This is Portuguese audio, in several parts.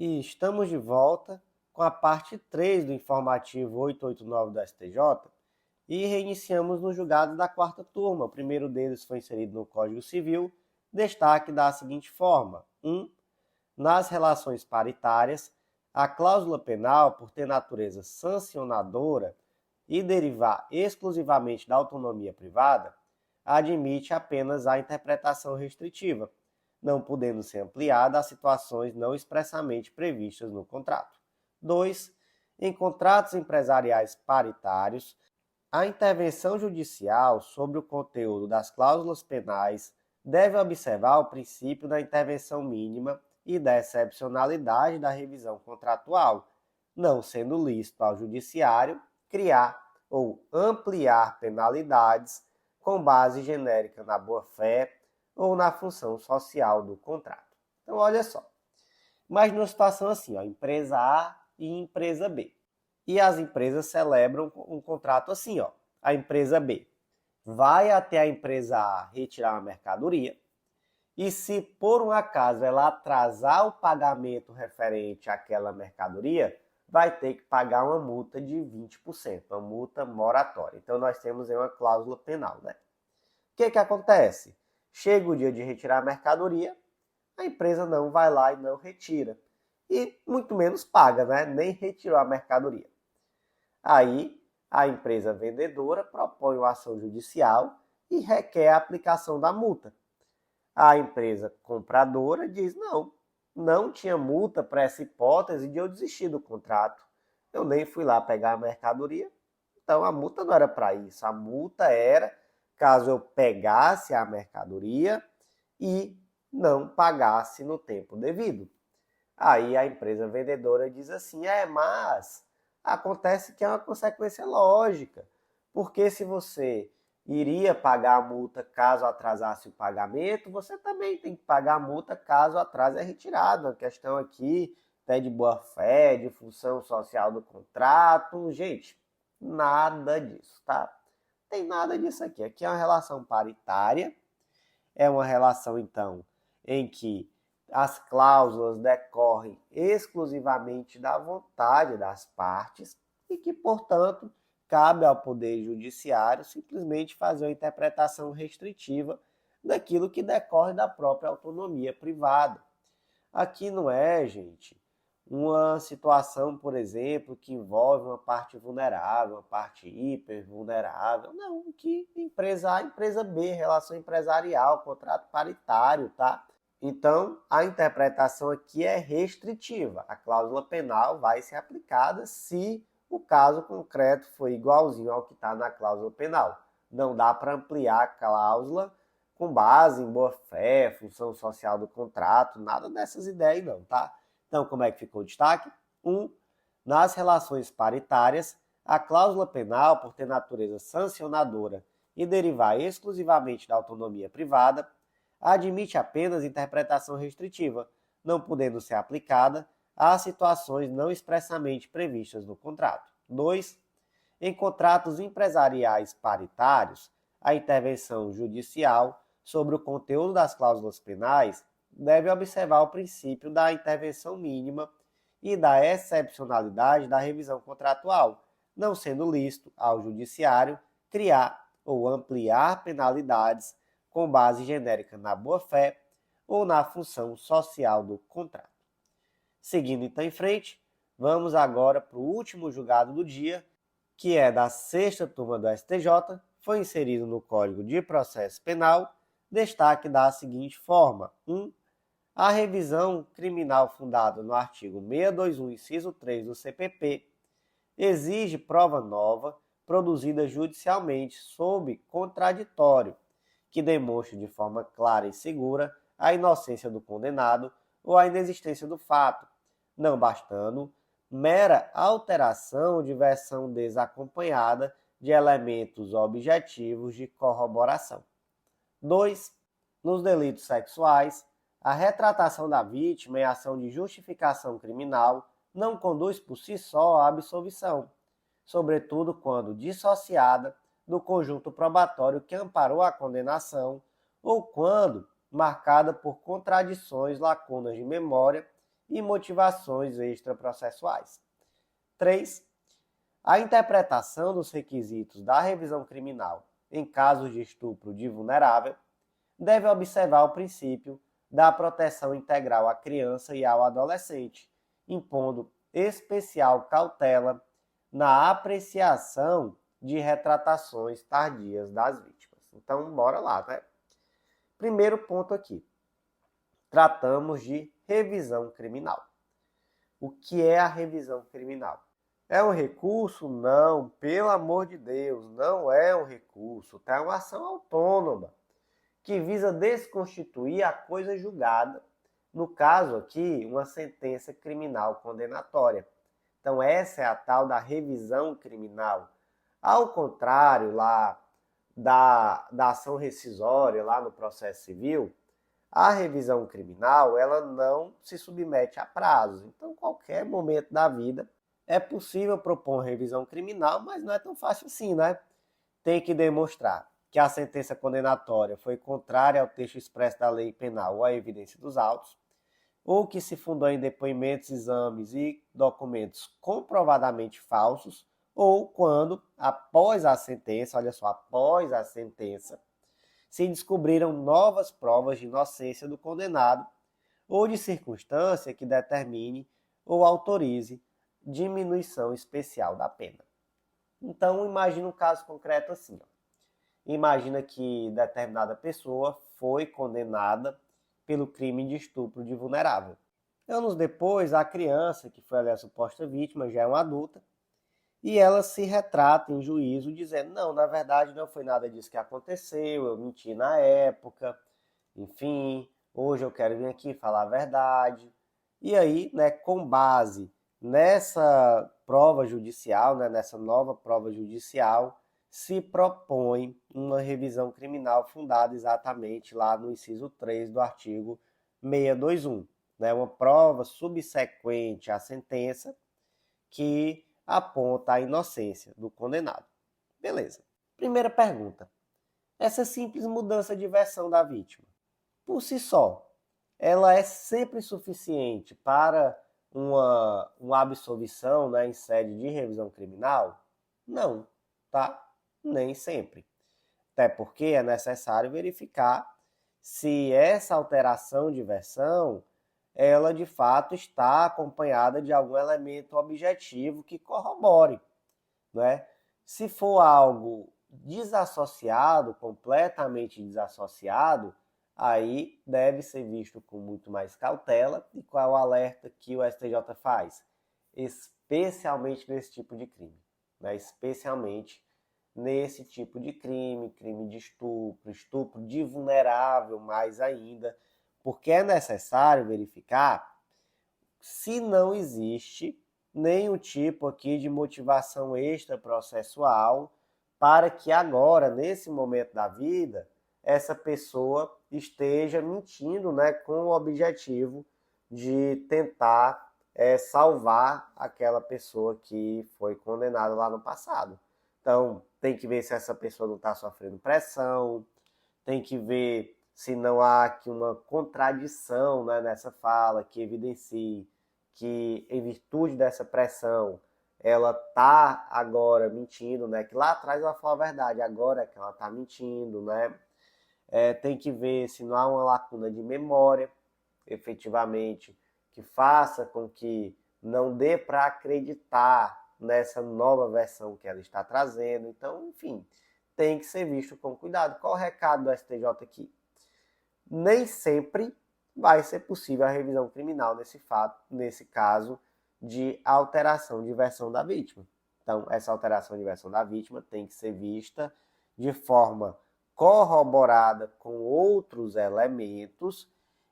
E estamos de volta com a parte 3 do informativo 889 do STJ e reiniciamos no julgado da quarta turma. O primeiro deles foi inserido no Código Civil. Destaque da seguinte forma: 1. Nas relações paritárias, a cláusula penal, por ter natureza sancionadora e derivar exclusivamente da autonomia privada, admite apenas a interpretação restritiva, não podendo ser ampliada a situações não expressamente previstas no contrato. 2. Em contratos empresariais paritários, a intervenção judicial sobre o conteúdo das cláusulas penais deve observar o princípio da intervenção mínima e da excepcionalidade da revisão contratual, não sendo lícito ao judiciário criar ou ampliar penalidades com base genérica na boa-fé ou na função social do contrato. Então, olha só. Imagina uma situação assim, empresa A e empresa B. E as empresas celebram um contrato assim, a empresa B vai até a empresa A retirar uma mercadoria e se por um acaso ela atrasar o pagamento referente àquela mercadoria, vai ter que pagar uma multa de 20%, uma multa moratória. Então nós temos aí uma cláusula penal, né? O que acontece? Chega o dia de retirar a mercadoria, a empresa não vai lá e não retira. E muito menos paga, né? Nem retirou a mercadoria. Aí a empresa vendedora propõe uma ação judicial e requer a aplicação da multa. A empresa compradora diz: não tinha multa para essa hipótese de eu desistir do contrato. Eu nem fui lá pegar a mercadoria, então a multa não era para isso. A multa era caso eu pegasse a mercadoria e não pagasse no tempo devido. Aí a empresa vendedora diz assim: mas acontece que é uma consequência lógica, porque se você iria pagar a multa caso atrasasse o pagamento, você também tem que pagar a multa caso atrase a retirada. A questão aqui é de boa-fé, de função social do contrato. Gente, nada disso, tá? Tem nada disso aqui. Aqui é uma relação paritária, é uma relação, então, em que as cláusulas decorrem exclusivamente da vontade das partes e que, portanto, cabe ao Poder Judiciário simplesmente fazer uma interpretação restritiva daquilo que decorre da própria autonomia privada. Aqui não é, gente, uma situação, por exemplo, que envolve uma parte vulnerável, uma parte hipervulnerável. Não, que empresa A, empresa B, relação empresarial, contrato paritário, tá? Então, a interpretação aqui é restritiva. A cláusula penal vai ser aplicada se o caso concreto foi igualzinho ao que está na cláusula penal. Não dá para ampliar a cláusula com base em boa-fé, função social do contrato, nada dessas ideias não, tá? Então, como é que ficou o destaque? 1. Nas relações paritárias, a cláusula penal, por ter natureza sancionadora e derivar exclusivamente da autonomia privada, admite apenas interpretação restritiva, não podendo ser aplicada a situações não expressamente previstas no contrato. 2. Em contratos empresariais paritários, a intervenção judicial sobre o conteúdo das cláusulas penais deve observar o princípio da intervenção mínima e da excepcionalidade da revisão contratual, não sendo lícito ao judiciário criar ou ampliar penalidades com base genérica na boa-fé ou na função social do contrato. Seguindo então em frente, vamos agora para o último julgado do dia, que é da sexta turma do STJ, foi inserido no Código de Processo Penal, destaque da seguinte forma: 1. A revisão criminal fundada no artigo 621, inciso 3 do CPP, exige prova nova produzida judicialmente sob contraditório, que demonstre de forma clara e segura a inocência do condenado ou a inexistência do fato, não bastando mera alteração de versão desacompanhada de elementos objetivos de corroboração. 2. Nos delitos sexuais, a retratação da vítima em ação de justificação criminal não conduz por si só à absolvição, sobretudo quando dissociada do conjunto probatório que amparou a condenação ou quando marcada por contradições, lacunas de memória e motivações extraprocessuais. 3. A interpretação dos requisitos da revisão criminal em casos de estupro de vulnerável deve observar o princípio da proteção integral à criança e ao adolescente, impondo especial cautela na apreciação de retratações tardias das vítimas. Então, bora lá, né? Primeiro ponto aqui. Tratamos de revisão criminal. O que é a revisão criminal? É um recurso? Não, pelo amor de Deus, não é um recurso. É uma ação autônoma que visa desconstituir a coisa julgada. No caso aqui, uma sentença criminal condenatória. Então, essa é a tal da revisão criminal. Ao contrário lá da ação rescisória, lá no processo civil, a revisão criminal ela não se submete a prazos. Então, qualquer momento da vida é possível propor uma revisão criminal, mas não é tão fácil assim, né? Tem que demonstrar que a sentença condenatória foi contrária ao texto expresso da lei penal ou à evidência dos autos, ou que se fundou em depoimentos, exames e documentos comprovadamente falsos, ou quando, após a sentença, olha só, após a sentença, se descobriram novas provas de inocência do condenado ou de circunstância que determine ou autorize diminuição especial da pena. Então, imagina um caso concreto assim. Imagina que determinada pessoa foi condenada pelo crime de estupro de vulnerável. Anos depois, a criança, que foi a suposta vítima, já é uma adulta, e ela se retrata em juízo dizendo, não, na verdade não foi nada disso que aconteceu, eu menti na época, enfim, hoje eu quero vir aqui falar a verdade. E aí, né, com base nessa prova judicial, né, nessa nova prova judicial, se propõe uma revisão criminal fundada exatamente lá no inciso 3 do artigo 621, né, uma prova subsequente à sentença que aponta a inocência do condenado. Beleza. Primeira pergunta. Essa simples mudança de versão da vítima, por si só, ela é sempre suficiente para uma absolvição, né, em sede de revisão criminal? Não, tá? Nem sempre. Até porque é necessário verificar se essa alteração de versão ela de fato está acompanhada de algum elemento objetivo que corrobore, né? Se for algo desassociado, completamente desassociado, aí deve ser visto com muito mais cautela. E qual é o alerta que o STJ faz? Especialmente nesse tipo de crime, né? Especialmente nesse tipo de crime, crime de estupro, estupro de vulnerável mais ainda, porque é necessário verificar se não existe nenhum tipo aqui de motivação extraprocessual para que agora, nesse momento da vida, essa pessoa esteja mentindo, né, com o objetivo de tentar salvar aquela pessoa que foi condenada lá no passado. Então, tem que ver se essa pessoa não está sofrendo pressão, tem que ver se não há aqui uma contradição, né, nessa fala que evidencie que, em virtude dessa pressão, ela está agora mentindo, né? Que lá atrás ela falou a verdade, agora é que ela está mentindo, né? Tem que ver se não há uma lacuna de memória, efetivamente, que faça com que não dê para acreditar nessa nova versão que ela está trazendo. Então, enfim, tem que ser visto com cuidado. Qual o recado do STJ aqui? Nem sempre vai ser possível a revisão criminal nesse caso de alteração de versão da vítima. Então, essa alteração de versão da vítima tem que ser vista de forma corroborada com outros elementos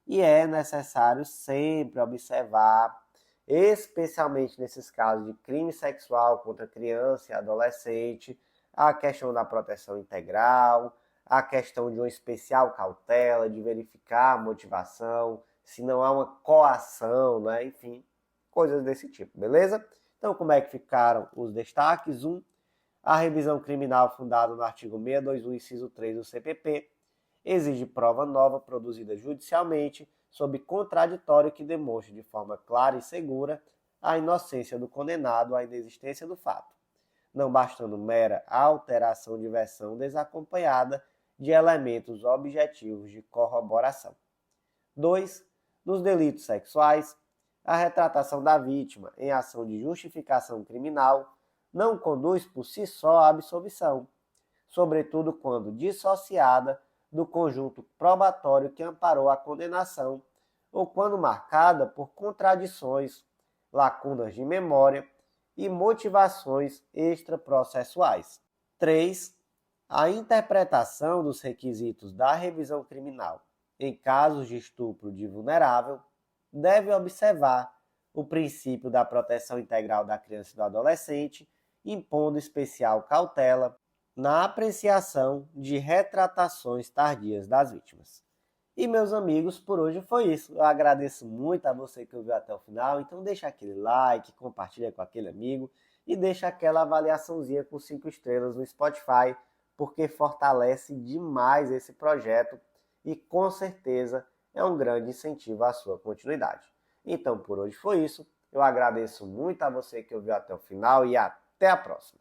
e é necessário sempre observar, especialmente nesses casos de crime sexual contra criança e adolescente, a questão da proteção integral, a questão de uma especial cautela, de verificar a motivação, se não há uma coação, né? Enfim, coisas desse tipo, beleza? Então, como é que ficaram os destaques? 1. A revisão criminal fundada no artigo 621, inciso 3 do CPP, exige prova nova produzida judicialmente sob contraditório que demonstre de forma clara e segura a inocência do condenado à inexistência do fato, não bastando mera alteração de versão desacompanhada de elementos objetivos de corroboração. 2. Nos delitos sexuais, a retratação da vítima em ação de justificação criminal não conduz por si só à absolvição, sobretudo quando dissociada do conjunto probatório que amparou a condenação ou quando marcada por contradições, lacunas de memória e motivações extraprocessuais. 3. A interpretação dos requisitos da revisão criminal em casos de estupro de vulnerável deve observar o princípio da proteção integral da criança e do adolescente, impondo especial cautela na apreciação de retratações tardias das vítimas. E, meus amigos, por hoje foi isso. Eu agradeço muito a você que ouviu até o final, então deixa aquele like, compartilha com aquele amigo e deixa aquela avaliaçãozinha com 5 estrelas no Spotify, porque fortalece demais esse projeto e com certeza é um grande incentivo à sua continuidade. Então, por hoje foi isso. Eu agradeço muito a você que ouviu até o final e até a próxima.